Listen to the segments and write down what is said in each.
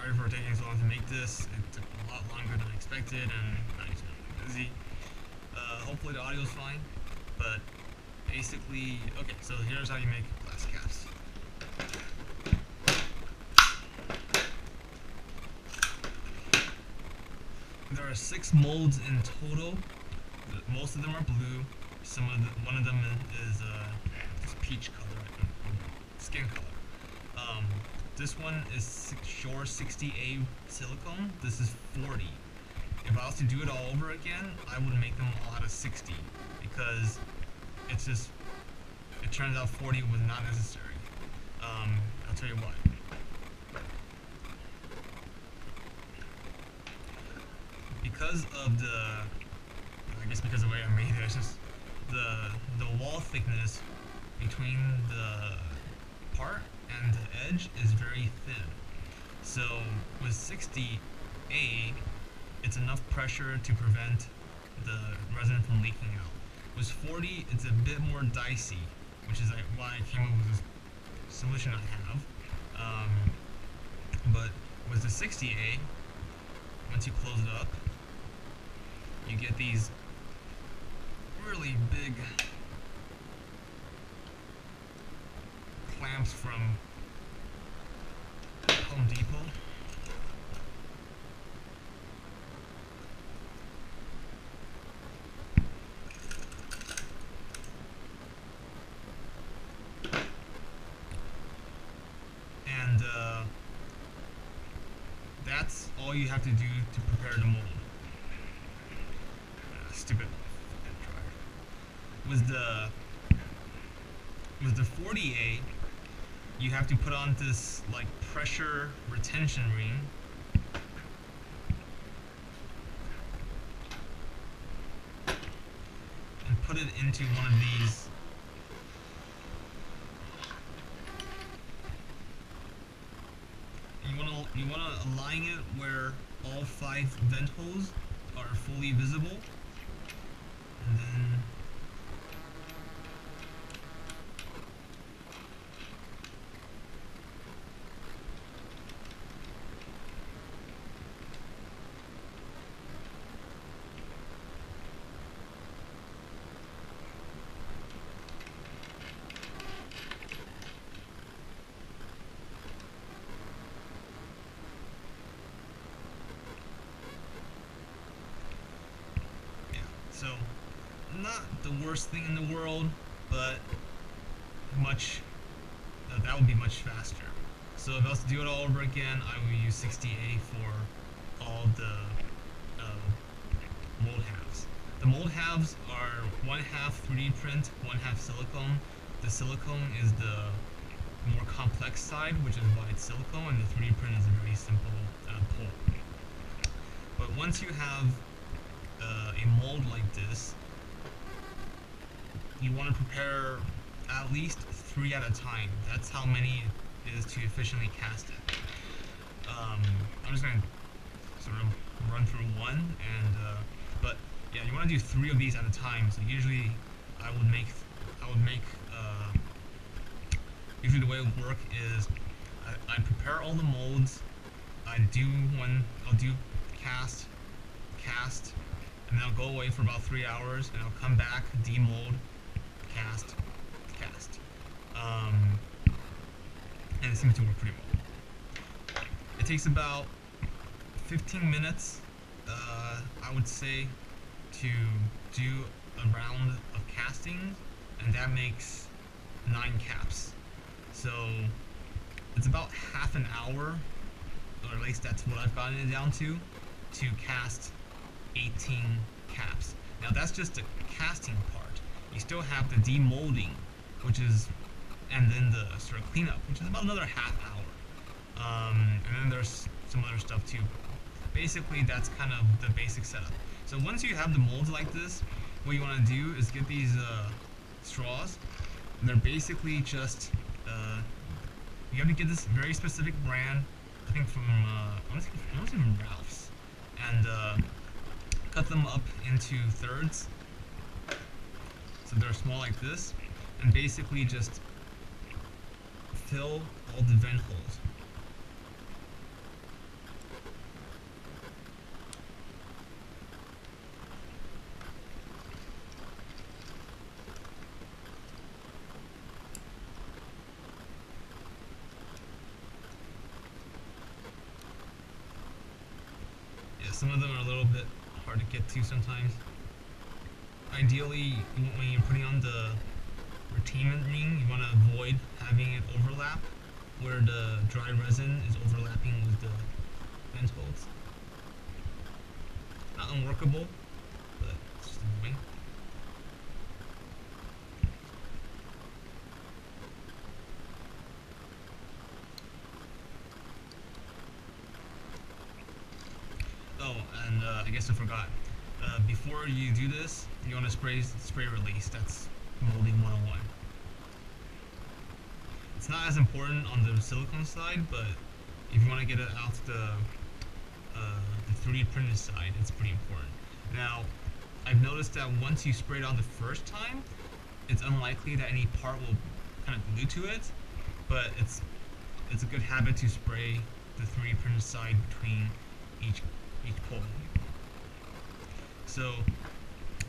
sorry for taking so long to make this. It took a lot longer than I expected, and I was busy. Hopefully the audio is fine, but basically, okay, so here's how you make glass caps. There are 6 molds in total. Most of them are blue. One of them is just peach color, skin color. This one is Shore 60A silicone. This is 40. If I was to do it all over again, I would make them all out of 60 because it turns out 40 was not necessary. I'll tell you why. Because of because of the way I made it, it's just the wall thickness between the part and the edge is very thin. So with 60A, it's enough pressure to prevent the resin from leaking out. With 40, it's a bit more dicey, which is like why I came up with this solution I have. But with the 60A, once you close it up, you get these really big clamps from Home Depot. And that's all you have to do to prepare the mold. Stupid dryer. With the 40A, you have to put on this like pressure retention ring. And put it into one of these you wanna align it where all 5 vent holes are fully visible. And then so, not the worst thing in the world, but that would be much faster. So if I was to do it all over again, I would use 60A for all the mold halves. The mold halves are 1/2 3D print, 1/2 silicone. The silicone is the more complex side, which is why it's silicone, and the 3D print is a very simple pull. But once you have a mold like this, you want to prepare at least 3 at a time. That's how many it is to efficiently cast it. I'm just going to sort of run through one, but yeah, you want to do 3 of these at a time. So usually usually the way it would work is I prepare all the molds. I'll do cast, and then I'll go away for about 3 hours, and I'll come back, demold, cast. And it seems to work pretty well. It takes about 15 minutes, I would say, to do a round of casting, and that makes 9 caps. So it's about half an hour, or at least that's what I've gotten it down to cast 18 caps. Now that's just the casting part. You still have the demolding, and then the sort of cleanup, which is about another half hour. And then there's some other stuff too. Basically, that's kind of the basic setup. So once you have the molds like this, what you want to do is get these straws. And they're basically just you have to get this very specific brand. I think from honestly from Ralph's, and cut them up into thirds. So they're small like this, and basically just fill all the vent holes. some of them are a little bit hard to get to sometimes. Ideally, when you're putting on the retainment ring, you want to avoid having it overlap where the dry resin is overlapping with the vent holes. Not unworkable, but it's just annoying. Oh, and I guess I forgot. Before you do this, you want to spray release. That's molding 101. It's not as important on the silicone side, but if you want to get it out the 3D printed side, it's pretty important. Now, I've noticed that once you spray it on the first time, it's unlikely that any part will kind of glue to it, but it's a good habit to spray the 3D printed side between each pole. So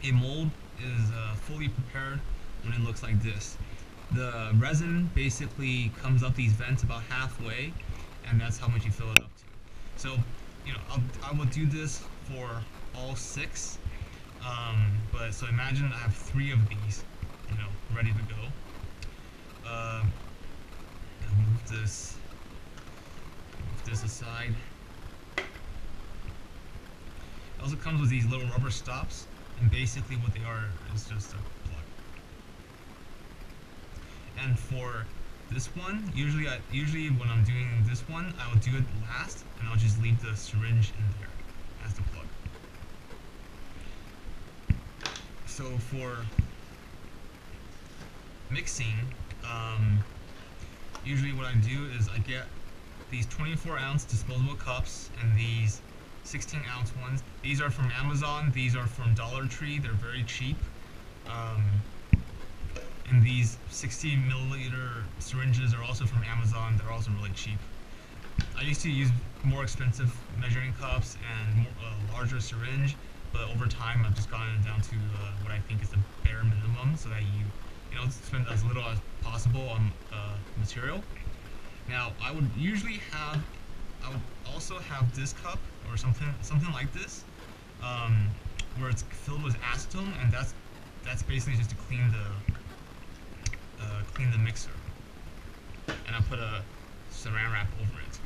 a mold is fully prepared when it looks like this. The resin basically comes up these vents about halfway, and that's how much you fill it up to. So, you know, I will do this for all 6. But so imagine I have 3 of these, you know, ready to go. Move this aside. It also comes with these little rubber stops, and basically what they are is just a plug. And for this one, usually when I'm doing this one, I will do it last, and I'll just leave the syringe in there as the plug. So for mixing, usually what I do is I get these 24-ounce disposable cups and these 16-ounce ones. These are from Amazon. These are from Dollar Tree. They're very cheap. And these 60 milliliter syringes are also from Amazon. They're also really cheap. I used to use more expensive measuring cups and a larger syringe, but over time I've just gotten it down to what I think is the bare minimum, so that you know, spend as little as possible on material. Now I would also have this cup or something like this, where it's filled with acetone, and that's basically just to clean the mixer. And I put a saran wrap over it.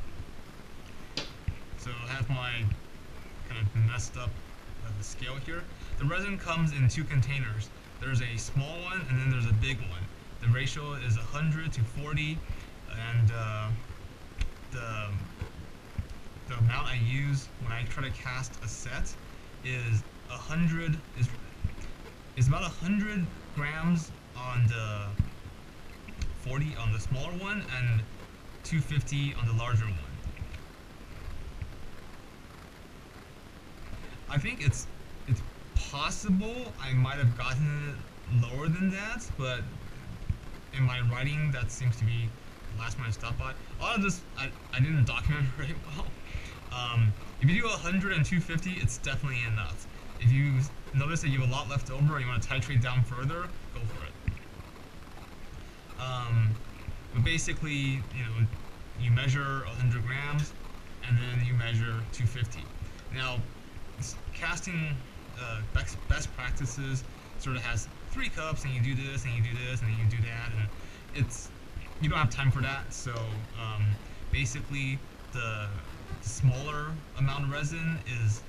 So I have my kind of messed up scale here. The resin comes in 2 containers. There's a small one and then there's a big one. The ratio is 100 to 40, and the amount I use when I try to cast a set is about 100 grams on the 40 on the smaller one and 250 on the larger one. I think it's possible I might have gotten it lower than that, but in my writing that seems to be the last one I stopped by. A lot of this I didn't document very well. If you do 100 and 250, it's definitely enough. If you notice that you have a lot left over and you want to titrate down further, go for it. But basically, you know, you measure 100 grams and then you measure 250. Now, casting best practices sort of has 3 cups, and you do this and you do this and you do that, and you don't have time for that. So basically, the smaller amount of resin is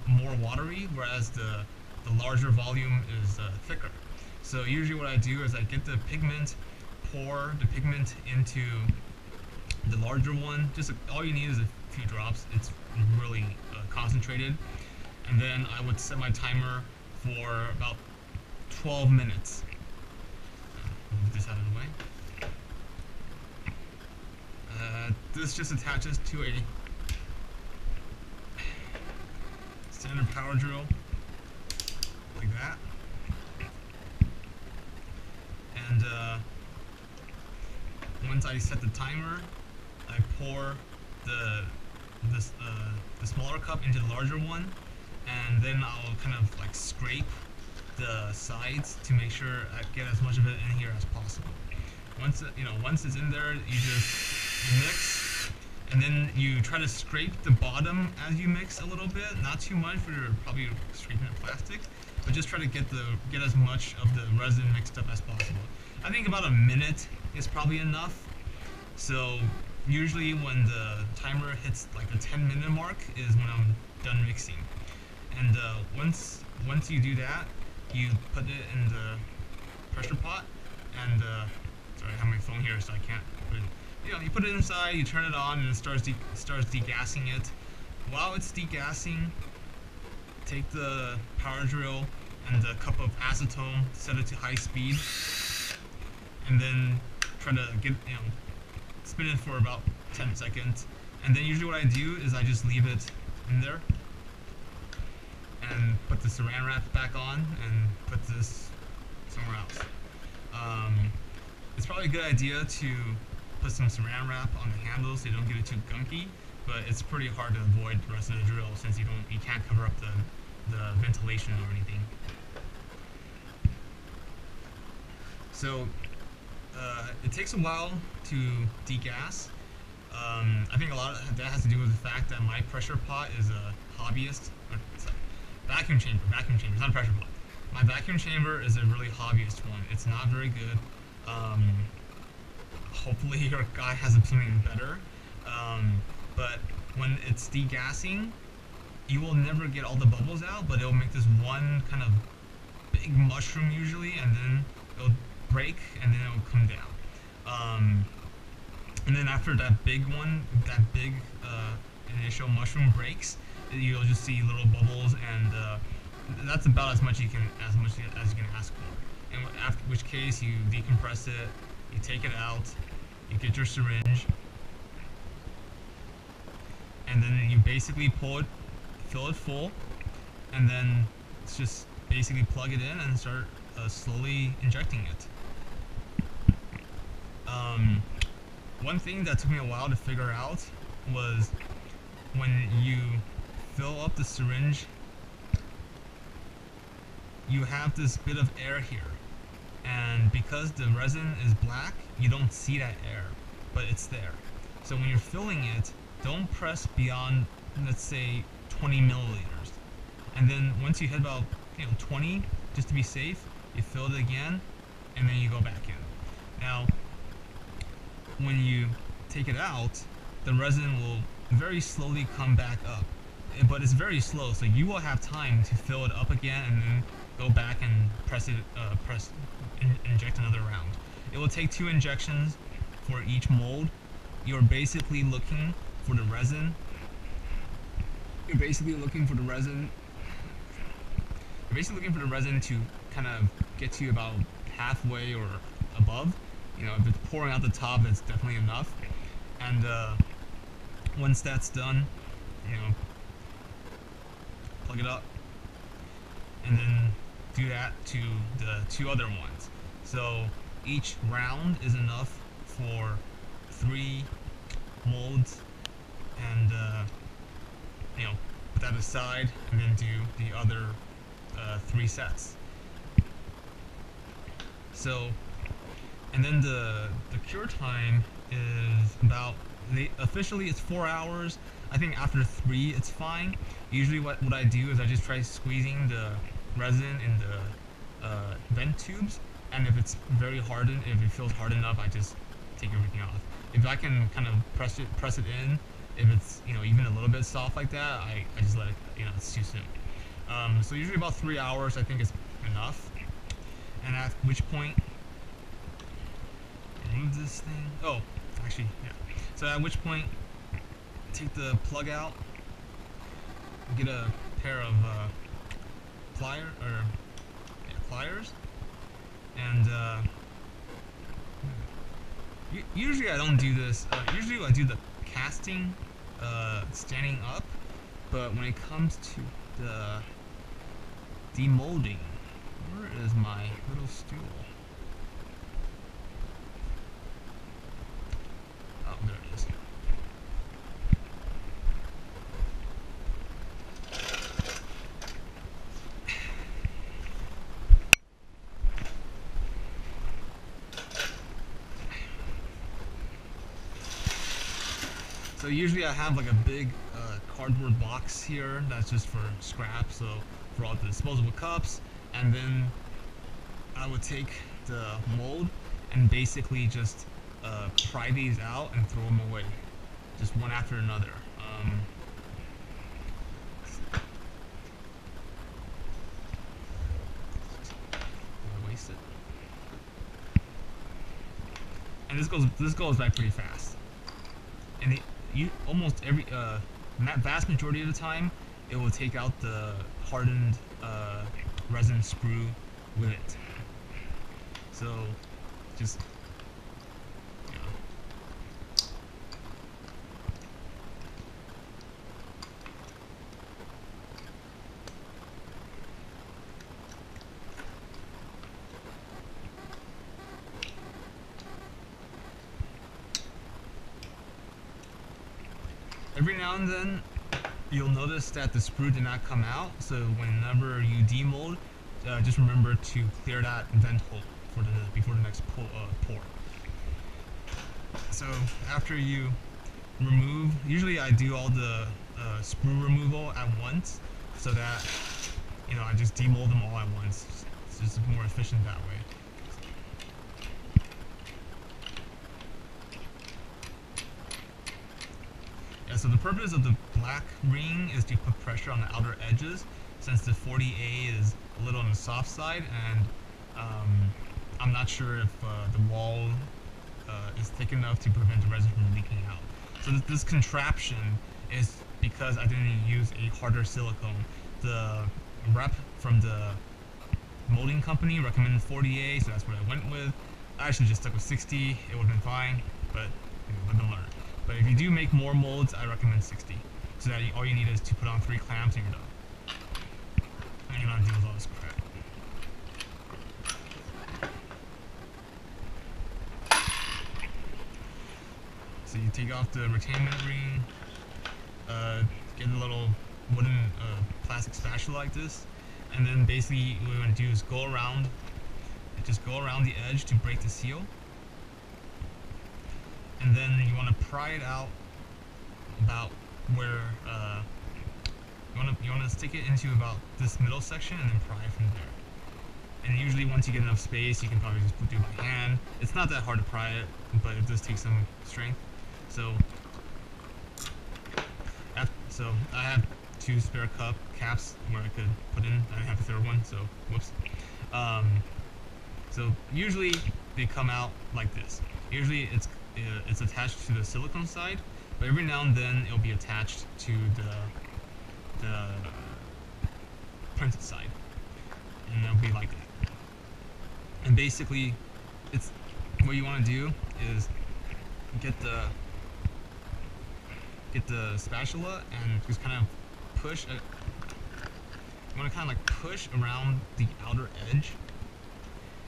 more watery, whereas the larger volume is thicker. So usually what I do is I get the pigment, pour the pigment into the larger one. Just all you need is a few drops. It's really concentrated. And then I would set my timer for about 12 minutes. Move this out of the way. This just attaches to a standard power drill, like that. And once I set the timer, I pour the smaller cup into the larger one, and then I'll kind of like scrape the sides to make sure I get as much of it in here as possible. Once it's in there, you just mix, And then you try to scrape the bottom as you mix a little bit, not too much, for you're probably scraping the plastic, but just try to get as much of the resin mixed up as possible. I think about a minute is probably enough. So usually when the timer hits like the 10-minute mark is when I'm done mixing. And once you do that, you put it in the pressure pot, and sorry, I have my phone here, so I can't put it. You put it inside, you turn it on, and it starts degassing it. While it's degassing, take the power drill and a cup of acetone, set it to high speed, and then try to spin it for about 10 seconds. And then usually what I do is I just leave it in there and put the saran wrap back on and put this somewhere else. It's probably a good idea to put some saran wrap on the handles so you don't get it too gunky, but it's pretty hard to avoid the rest of the drill since you can't cover up the ventilation or anything. So it takes a while to degas. I think a lot of that has to do with the fact that my pressure pot is a hobbyist, vacuum chamber, it's not a pressure pot. My vacuum chamber is a really hobbyist one. It's not very good. Hopefully your guy has something better. But when it's degassing, you will never get all the bubbles out, but it'll make this one kind of big mushroom usually, and then it'll break, and then it'll come down. And then after that big initial mushroom breaks, you'll just see little bubbles, and that's about as much as you can ask for. In after which case, you decompress it, you take it out, you get your syringe, and then you basically fill it full, and then it's just basically plug it in and start slowly injecting it. One thing that took me a while to figure out was when you fill up the syringe, you have this bit of air here, and because the resin is black, you don't see that air, but it's there. So when you're filling it, don't press beyond, let's say, 20 milliliters, and then once you hit about 20, just to be safe, you fill it again, and then you go back in. Now when you take it out, the resin will very slowly come back up, but it's very slow, so you will have time to fill it up again and then go back and inject another round. It will take 2 injections for each mold. You're basically looking for the resin. You're basically looking for the resin to kind of get to about halfway or above. If it's pouring out the top, that's definitely enough. And once that's done, plug it up, and then do that to the 2 other ones. So each round is enough for 3 molds, and put that aside, and then do the other 3 sets. So, and then the cure time is about, officially it's 4 hours. I think after 3 it's fine. Usually what I do is I just try squeezing the resin in the vent tubes, and if it's very hardened, if it feels hard enough, I just take everything off. If I can kind of press it in, if it's even a little bit soft like that, I just let it, it's too soon. So usually about 3 hours I think is enough, and at which point, remove this thing. Oh, actually, yeah. So at which point, take the plug out, get a pair of pliers, and usually I don't do this. Usually I do the casting standing up, but when it comes to the demolding, where is my little stool? Oh, there it is. So usually I have like a big cardboard box here that's just for scrap, so for all the disposable cups, and then I would take the mold and basically just pry these out and throw them away, just one after another. Waste it. And this goes back pretty fast. And almost every vast majority of the time, it will take out the hardened resin sprue with it. So just every now and then, you'll notice that the sprue did not come out, so whenever you demold, just remember to clear that vent hole before the next pour. So after you remove, usually I do all the sprue removal at once, so that I just demold them all at once. It's just more efficient that way. So the purpose of the black ring is to put pressure on the outer edges, since the 40A is a little on the soft side, and I'm not sure if the wall is thick enough to prevent the resin from leaking out. So this contraption is because I didn't use a harder silicone. The rep from the molding company recommended 40A, so that's what I went with. I actually just stuck with 60. It would have been fine, but live and learn. But if you do make more molds, I recommend 60. So that all you need is to put on 3 clamps and you're done. And you're not dealing with all this crap. So you take off the retainment ring, get a little wooden plastic spatula like this, and then basically what we're going to do is go around the edge to break the seal. And then you want to pry it out about where you want to stick it into about this middle section and then pry it from there. And usually once you get enough space, you can probably just do it by hand. It's not that hard to pry it, but it does take some strength. So I have 2 spare cup caps where I could put in. I didn't have a third one, so whoops. So usually they come out like this. Usually it's attached to the silicone side, but every now and then it'll be attached to the printed side, and it'll be like that. And basically, it's what you want to do is get the spatula and just kind of push. You want to kind of like push around the outer edge.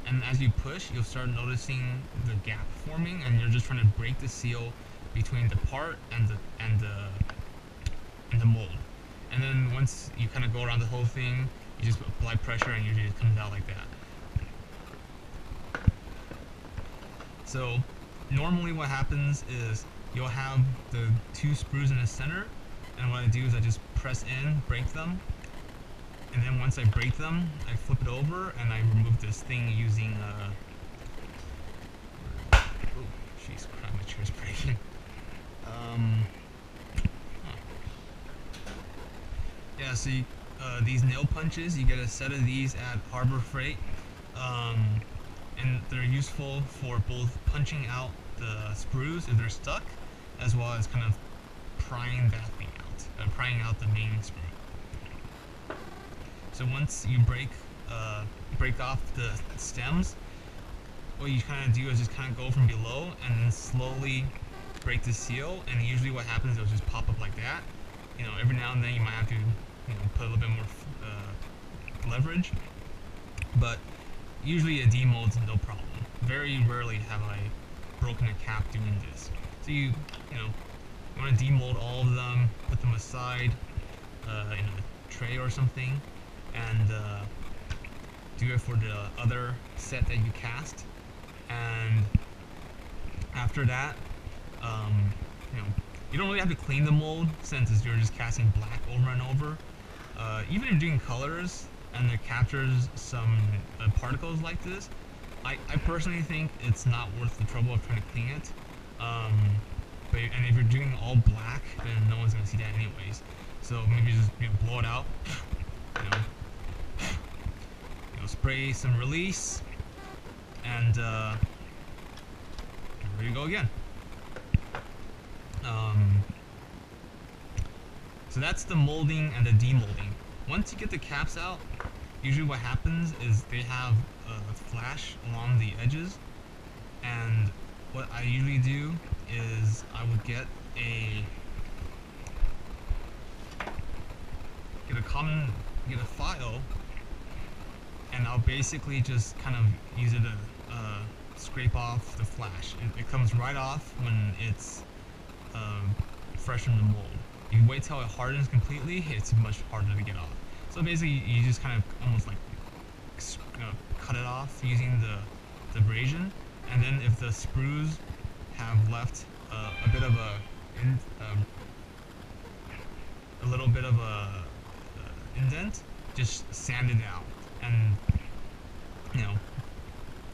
And as you push, you'll start noticing the gap forming, and you're just trying to break the seal between the part and the mold. And then once you kind of go around the whole thing, you just apply pressure, and usually it comes out like that. So normally what happens is you'll have the 2 sprues in the center, and what I do is I just press in, break them. And then once I break them, I flip it over and I remove this thing using oh, jeez, crap, my chair's breaking. Yeah, so these nail punches, you get a set of these at Harbor Freight, and they're useful for both punching out the sprues if they're stuck, as well as kind of prying that thing out, prying out the main screw. So once you break off the stems, what you kind of do is just kind of go from below and then slowly break the seal. And usually what happens is it'll just pop up like that. Every now and then you might have to put a little bit more leverage, but usually a demold's no problem. Very rarely have I broken a cap doing this. So you want to demold all of them, put them aside in a tray or something, and do it for the other set that you cast. And after that, You don't really have to clean the mold since you're just casting black over and over. Even if you're doing colors and it captures some particles like this, I personally think it's not worth the trouble of trying to clean it. And if you're doing all black, then no one's gonna see that anyways. So maybe just blow it out. Spray some release, and there you go again. So that's the molding and the demolding. Once you get the caps out, usually what happens is they have a flash along the edges, and what I usually do is I would get a file, and I'll basically just kind of use it to scrape off the flash. It comes right off when it's fresh from the mold. If you wait till it hardens completely, it's much harder to get off. So basically, you just kind of almost like cut it off using the abrasion, and then if the sprues have left a bit of a little bit of a indent, just sand it out and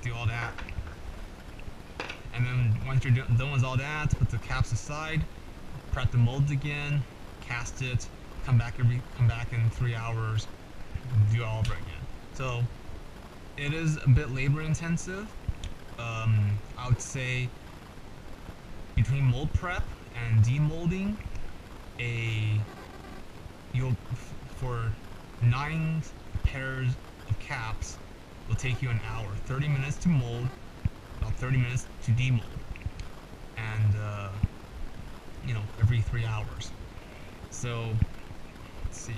do all that. And then once you're done with all that, put the caps aside, prep the molds again, cast it, come back in 3 hours, do all over again. So it is a bit labor intensive. I would say between mold prep and demolding, for 9 pairs of caps will take you an hour. 30 minutes to mold, about 30 minutes to demold, and every 3 hours. So let's see.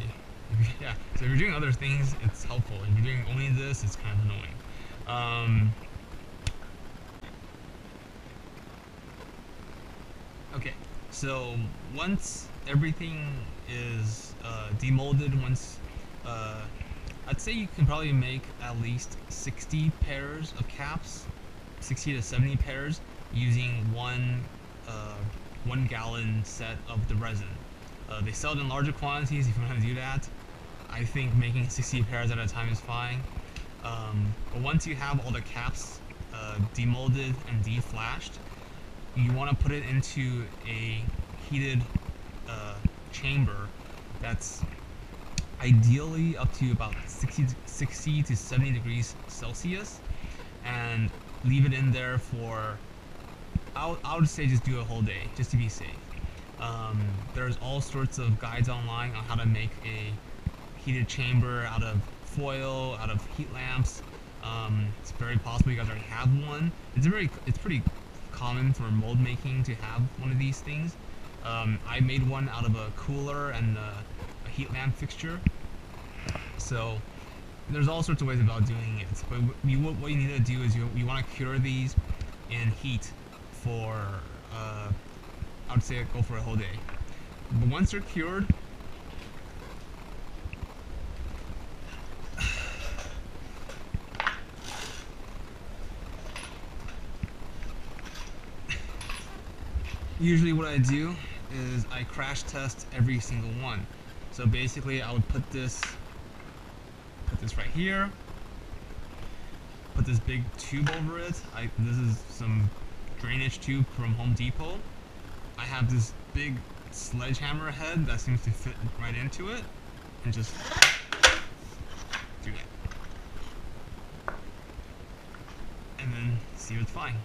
Yeah. So if you're doing other things, it's helpful. If you're doing only this, it's kind of annoying. Okay. So once everything is demolded, I'd say you can probably make at least 60 pairs of caps, 60 to 70 pairs, using one 1 gallon set of the resin. They sell it in larger quantities if you want to do that. I think making 60 pairs at a time is fine. But once you have all the caps demolded and deflashed, you want to put it into a heated chamber that's ideally up to about 60 to 70 degrees Celsius, and leave it in there for, I would say just do a whole day, just to be safe. There's all sorts of guides online on how to make a heated chamber out of foil, out of heat lamps. It's very possible you guys already have one. It's pretty common for mold making to have one of these things. I made one out of a cooler and a heat lamp fixture. So there's all sorts of ways about doing it. But what you need to do is you want to cure these in heat for, I would say go for a whole day. But once they're cured, usually what I do is I crash test every single one. So basically I would put this right here, put this big tube over it. This is some drainage tube from Home Depot. I have this big sledgehammer head that seems to fit right into it, and just do that. And then see if it's fine.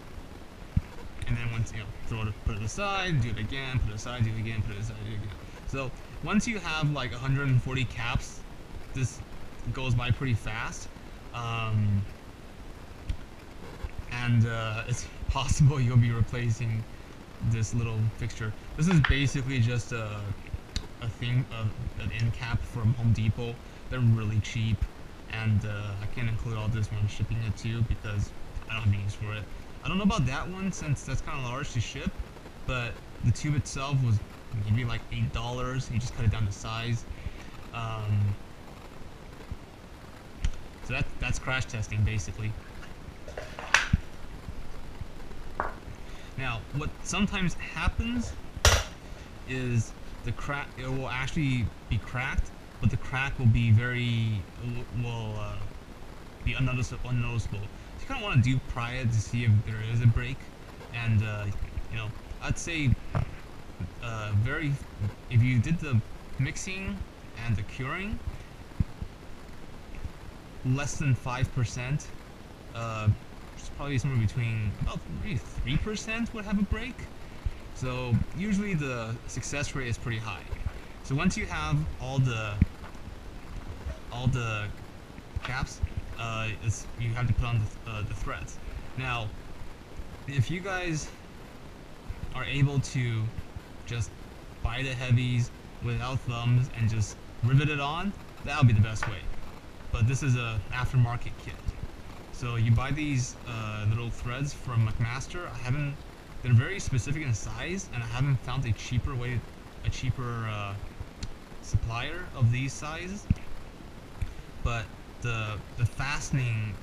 And then once, put it aside, do it again, put it aside, do it again, put it aside, do it again. So once you have like 140 caps, this goes by pretty fast. It's possible you'll be replacing this little fixture. This is basically just an end cap from Home Depot. They're really cheap, and I can't include all this when I'm shipping it too because I don't have any use for it. I don't know about that one since that's kind of large to ship, but the tube itself was maybe like $8. You just cut it down to size. So that's crash testing basically. Now, what sometimes happens is the crack. It will actually be cracked, but the crack will be be unnoticeable. So you kind of want to do pry it to see if there is a break, and you know, I'd say very if you did the mixing and the curing, less than 5%, it's probably somewhere between about maybe 3% would have a break. So usually the success rate is pretty high. So once you have all the caps, you have to put on the threads. Now, if you guys are able to just buy the heavies without thumbs and just rivet it on, that'll be the best way. But this is a aftermarket kit. So you buy these little threads from McMaster. They're very specific in size, and I haven't found a cheaper supplier of these sizes. But the fastening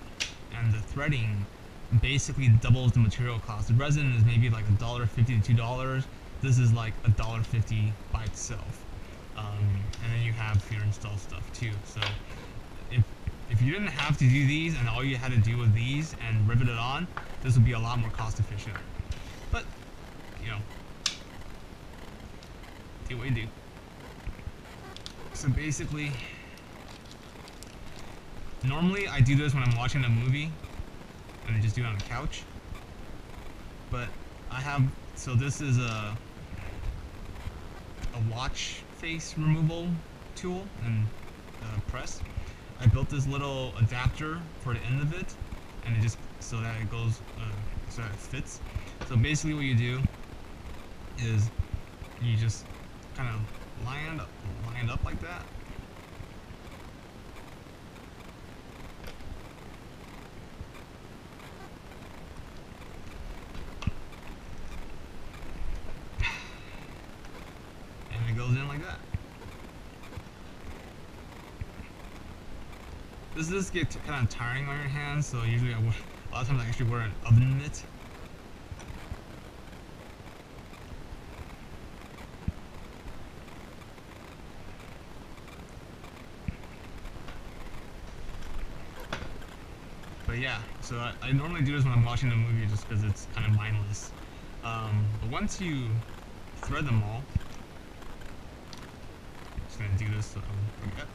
and the threading basically doubles the material cost. The resin is maybe like $1.50 to $2. This is like $1.50 by itself, and then you have your install stuff too. So if you didn't have to do these and all you had to do was these and rivet it on, this would be a lot more cost efficient. But you know, do what you do. So basically, normally I do this when I'm watching a movie and I just do it on the couch. But so this is a watch face removal tool and press. I built this little adapter for the end of it, and it just so that it goes so that it fits. So basically what you do is you just kind of line up like that. And it goes in like that. This does get kind of tiring on your hands, so usually a lot of times I actually wear an oven mitt. But yeah, so I normally do this when I'm watching a movie just because it's kind of mindless. But once you thread them all, I'm just gonna do this so I don't forget.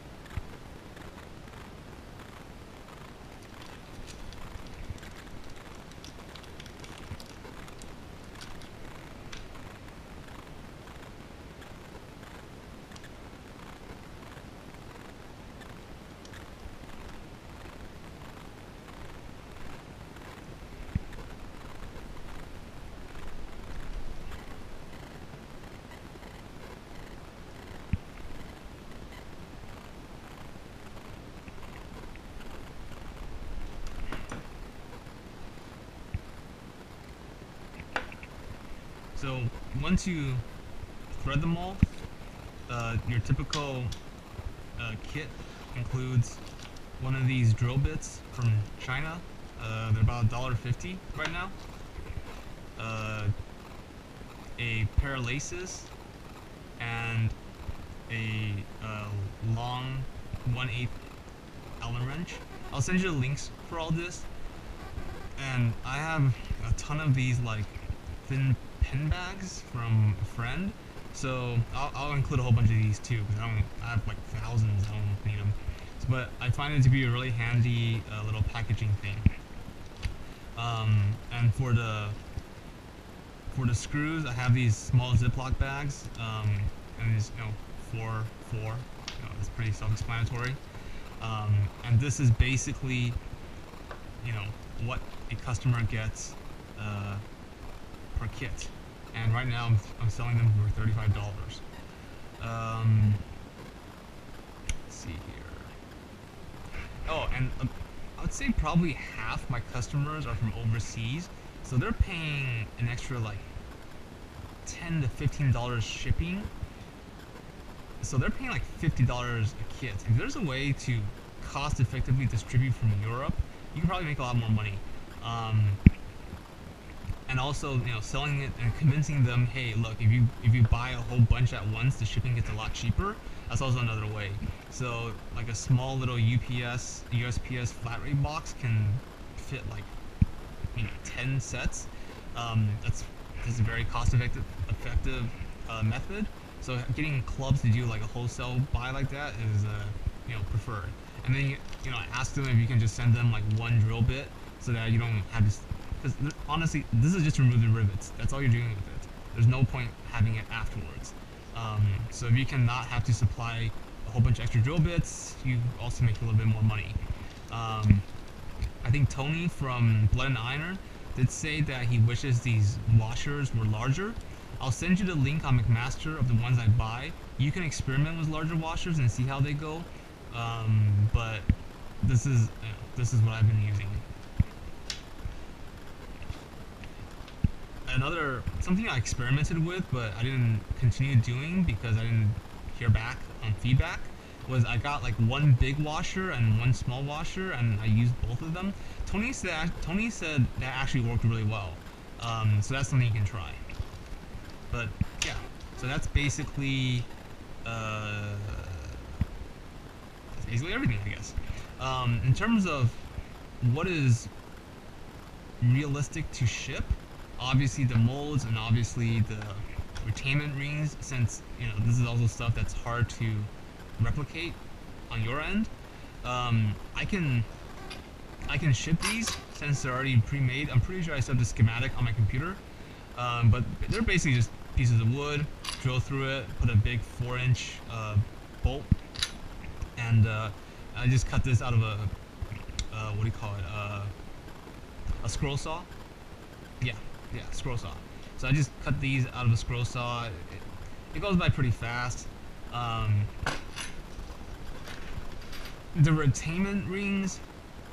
So once you thread them all, your typical kit includes one of these drill bits from China. They're about $1.50 right now. A pair of laces and a long 1/8 Allen wrench. I'll send you the links for all this. And I have a ton of these like thin pen bags from a friend, so I'll include a whole bunch of these too, because I have like thousands. I don't need them, but I find it to be a really handy little packaging thing. And for the screws, I have these small Ziploc bags, and these 4, it's pretty self-explanatory. And this is basically what a customer gets per kit, and right now I'm selling them for $35. Let's see here. Oh, and I would say probably half my customers are from overseas, so they're paying an extra like $10 to $15 shipping. So they're paying like $50 a kit. If there's a way to cost effectively distribute from Europe, you can probably make a lot more money. and also selling it and convincing them, hey, look, if you buy a whole bunch at once, the shipping gets a lot cheaper. That's also another way. So like a small little USPS flat rate box can fit like 10 sets. That's a very cost effective method. So getting clubs to do like a wholesale buy like that is preferred. And then I ask them if you can just send them like one drill bit so that you don't have to. Because honestly, this is just to remove the rivets. That's all you're doing with it. There's no point having it afterwards. So if you cannot have to supply a whole bunch of extra drill bits, you also make a little bit more money. I think Tony from Blood and Iron did say that he wishes these washers were larger. I'll send you the link on McMaster of the ones I buy. You can experiment with larger washers and see how they go. But this is what I've been using. Something I experimented with, but I didn't continue doing because I didn't hear back on feedback, was I got like one big washer and one small washer, and I used both of them. Tony said that actually worked really well. So that's something you can try. But yeah, so that's basically everything, I guess. In terms of what is realistic to ship, obviously the molds and obviously the retainment rings, since this is also stuff that's hard to replicate on your end. I can ship these since they're already pre-made. I'm pretty sure I still have the schematic on my computer, but they're basically just pieces of wood, drill through it, put a big 4-inch bolt, and I just cut this out of a what do you call it, a scroll saw. Yeah, scroll saw. So I just cut these out of a scroll saw. It goes by pretty fast. The retainment rings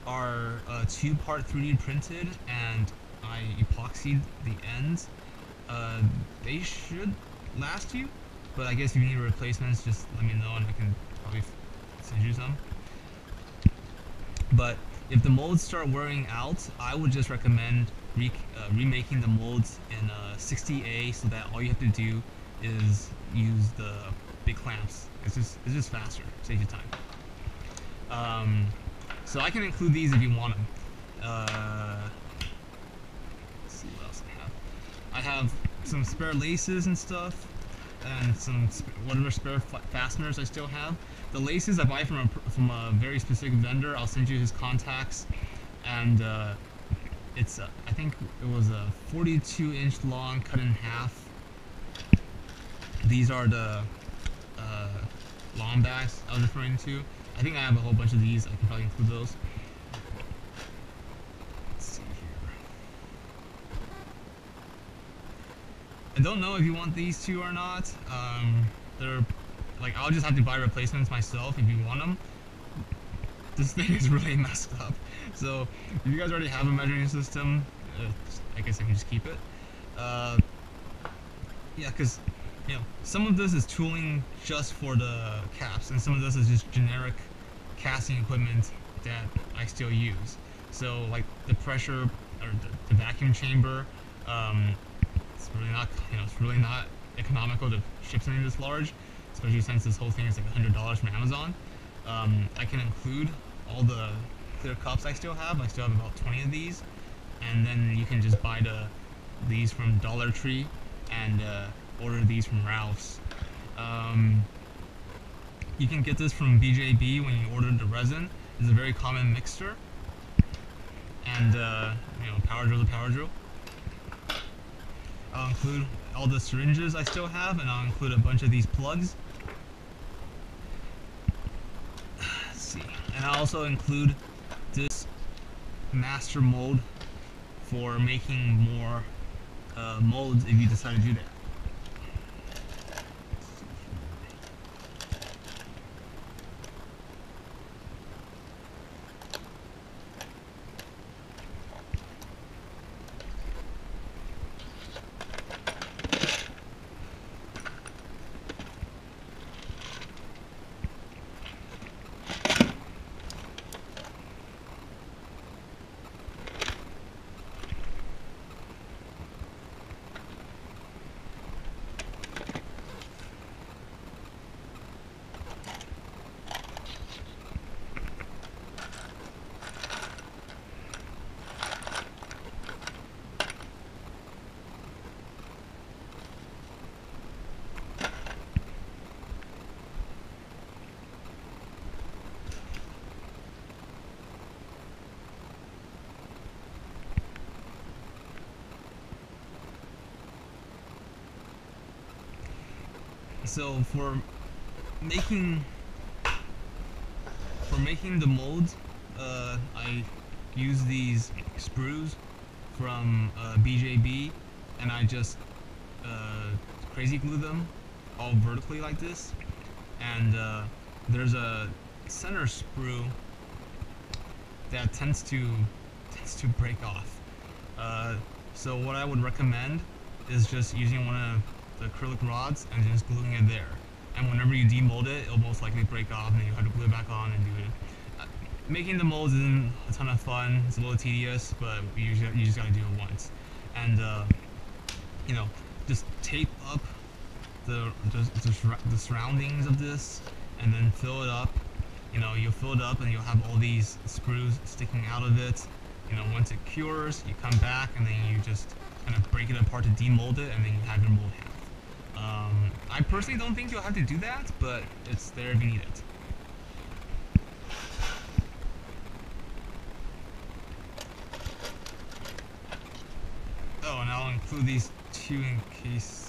are 2-part 3D printed, and I epoxied the ends. They should last you, but I guess if you need replacements, just let me know and I can probably send you some. But if the molds start wearing out, I would just recommend remaking the molds in 60A, so that all you have to do is use the big clamps. It's just faster, saves you time. So I can include these if you want them. Let's see what else I have. I have some spare laces and stuff, and some whatever spare fasteners I still have. The laces I buy from a very specific vendor. I'll send you his contacts, and it's I think it was a 42-inch long cut in half. These are the long backs I was referring to. I think I have a whole bunch of these. I can probably include those. Let's see here. I don't know if you want these two or not. They're like, I'll just have to buy replacements myself if you want them. This thing is really messed up. So if you guys already have a measuring system, I guess I can just keep it. Yeah, because some of this is tooling just for the caps, and some of this is just generic casting equipment that I still use. So like the pressure or the vacuum chamber, it's really not economical to ship something this large, especially since this whole thing is like $100 from Amazon. I can include all the clear cups I still have. I still have about 20 of these, and then you can just buy these from Dollar Tree and order these from Ralph's. You can get this from BJB when you order the resin. It's a very common mixture, and power drill to power drill. I'll include all the syringes I still have, and I'll include a bunch of these plugs. Let's see, and I'll also include this master mold for making more molds if you decide to do that. So making for making the molds, I use these sprues from BJB, and I just crazy glue them all vertically like this. And there's a center sprue that tends to break off. So what I would recommend is just using one of the acrylic rods and just gluing it there. And whenever you demold it, it'll most likely break off, and then you have to glue it back on and do it. Making the molds isn't a ton of fun. It's a little tedious, but you just gotta do it once. And you know, just tape up the surroundings of this, and then fill it up. You know, you'll fill it up, and you'll have all these sprues sticking out of it. You know, once it cures, you come back, and then you just kind of break it apart to demold it, and then you have your mold half. I personally don't think you'll have to do that, but it's there if you need it. Oh, and I'll include these two in case.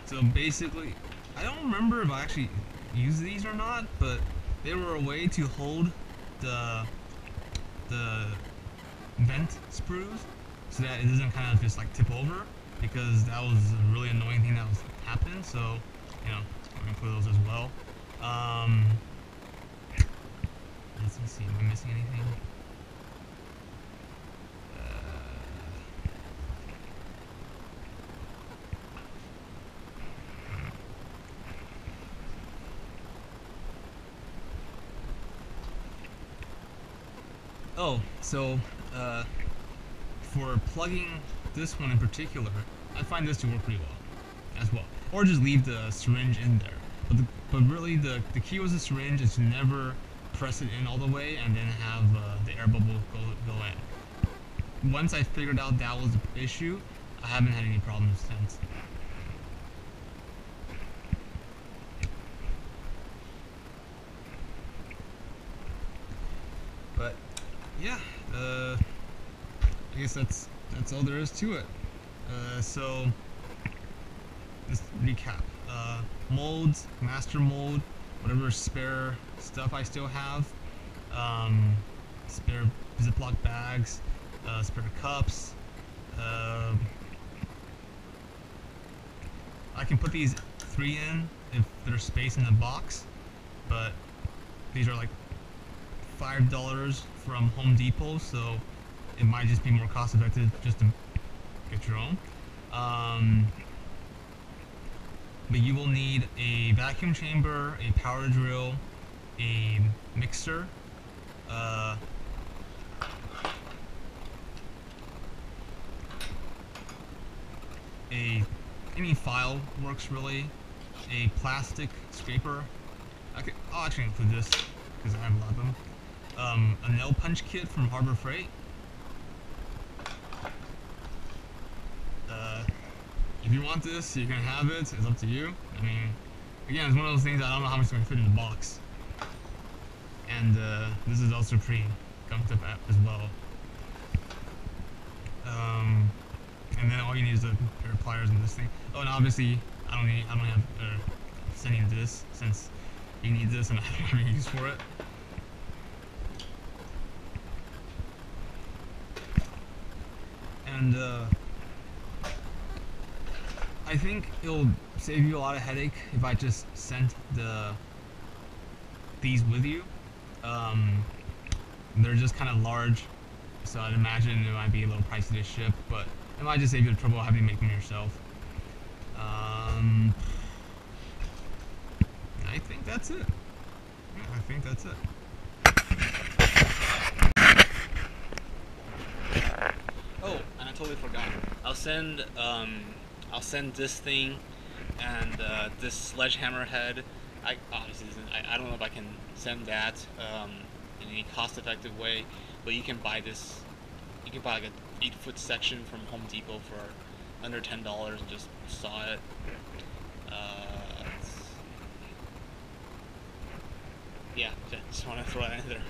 So basically, I don't remember if I actually used these or not, but they were a way to hold the vent sprues so that it doesn't kind of just like tip over, because that was a really annoying thing that was happening. So, you know, I'm gonna put those as well. Let's see, am I missing anything? Oh, so for plugging this one in particular, I find this to work pretty well as well. Or just leave the syringe in there. But really the key with the syringe is to never press it in all the way and then have the air bubble go in. Once I figured out that was the issue, I haven't had any problems since. But yeah, I guess that's all there is to it. So let's recap. Molds, master mold, whatever spare stuff I still have, spare Ziploc bags, spare cups. I can put these 3 in if there's space in the box, but these are like $5 from Home Depot, so it might just be more cost effective just to get your own. But you will need a vacuum chamber, a power drill, a mixer, any file works really, a plastic scraper. I'll actually include this because I have a lot of them. A nail punch kit from Harbor Freight. If you want this, you can have it. It's up to you. I mean, again, it's one of those things I don't know how much is going to fit in the box. And this is also pretty gunked up as well. And then all you need is a pair of pliers and this thing. Oh, and obviously, I don't have sending this, since you need this and I don't have any use for it. And I think it'll save you a lot of headache if I just sent these with you. They're just kind of large, so I'd imagine it might be a little pricey to ship, but it might just save you the trouble of having to make them yourself. I think that's it. Yeah, I think that's it. Oh, and I totally forgot. I'll send this thing and this sledgehammer head. I don't know if I can send that in any cost-effective way, but you can buy this. You can buy like a 8-foot section from Home Depot for under $10 and just saw it. Yeah, just want to throw that in there.